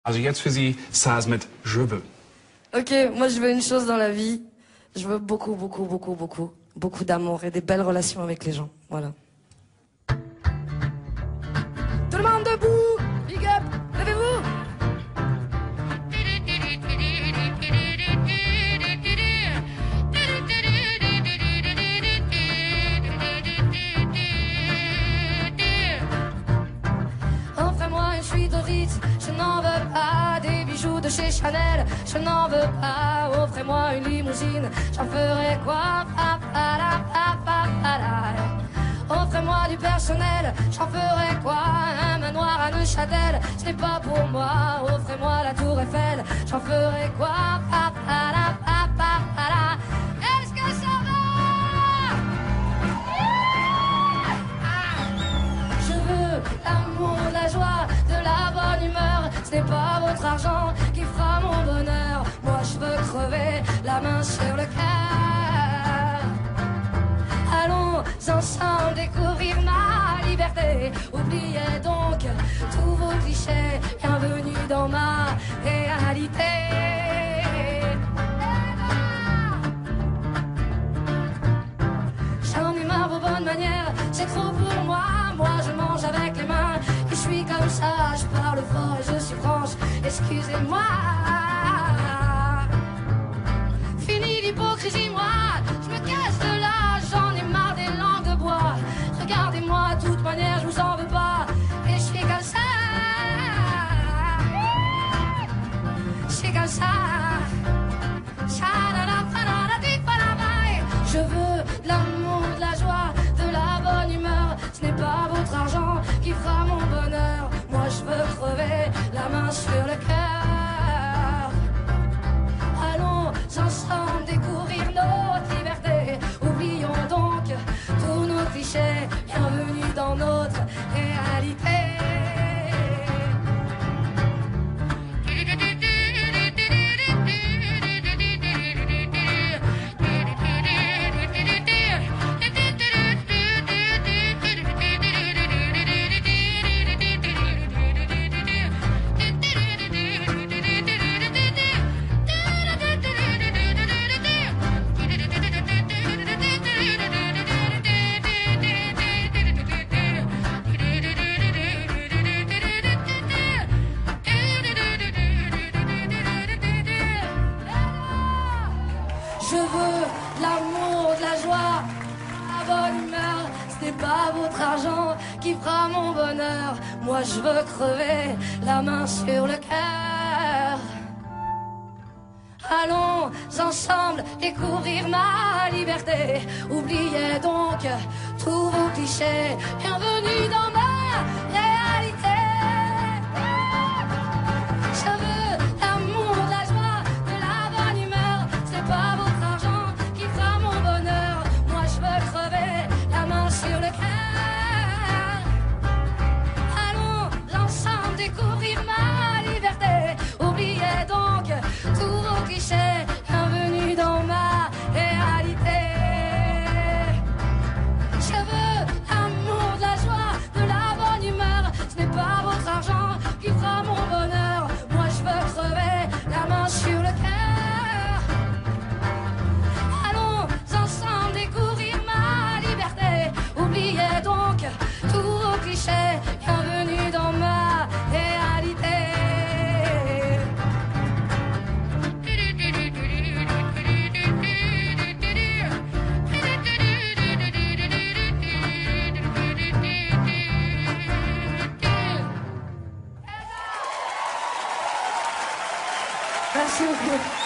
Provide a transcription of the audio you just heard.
Also jetzt für Sie Saz mit Je veux. Ok, moi je veux une chose dans la vie. Je veux beaucoup, beaucoup, beaucoup, beaucoup, beaucoup d'amour et des belles relations avec les gens. Voilà. Tout le monde debout, big up, levez-vous. Offrez-moi une suite au Ritz, je n'en veux pas. Des bijoux de chez Chanel, je n'en veux pas. Offrez-moi une limousine, j'en ferai quoi? Offrez-moi du personnel, j'en ferai quoi? Un manoir à Neuchâtel, ce n'est pas pour moi. Offrez-moi la tour Eiffel, j'en ferai quoi? Est-ce que ça va? Je veux l'amour, la joie, de la bonne humeur. Ce n'est pas votre argent qui fera mon bonheur. Moi je veux crever la main sur le cœur. Allons ensemble découvrir ma liberté. Oubliez donc tous vos clichés. Bienvenue dans ma réalité. J'en ai marre vos bonnes manières, c'est trop pour moi. Moi je mange avec les mains, et je suis comme ça. Je parle fort et je suis franche, excusez-moi. Fini l'hypocrisie, moi, je me casse de là. J'en ai marre des langues de bois. Regardez-moi, de toute manière, je vous en veux pas. Et je suis comme ça. Je suis comme ça. Je veux de l'amour, de la joie, de la bonne humeur. Ce n'est pas votre argent qui fera mon bonheur. Moi je veux crever la main sur le cœur. Allons ensemble découvrir notre liberté. Oublions donc tous nos clichés. Bienvenue dans notre réalité. Je veux de l'amour, de la joie, la bonne humeur. Ce n'est pas votre argent qui fera mon bonheur. Moi je veux crever la main sur le cœur. Allons ensemble découvrir ma liberté. Oubliez donc tous vos clichés. Bienvenue dans ma réalité. Je veux l'amour, de la joie, de la bonne humeur. C'est pas votre argent qui fera mon bonheur. Moi je veux crever la main sur le cœur. Allons ensemble découvrir ma liberté. Oubliez donc tous vos clichés. Bienvenue dans ma réalité. Je veux l'amour, de la joie, de la bonne humeur. Ce n'est pas votre argent qui fera mon bonheur. Moi je veux crever la main sur le cœur. Allons ensemble découvrir ma liberté. Oubliez donc tous vos clichés. Bienvenue dans ma réalité. Merci beaucoup.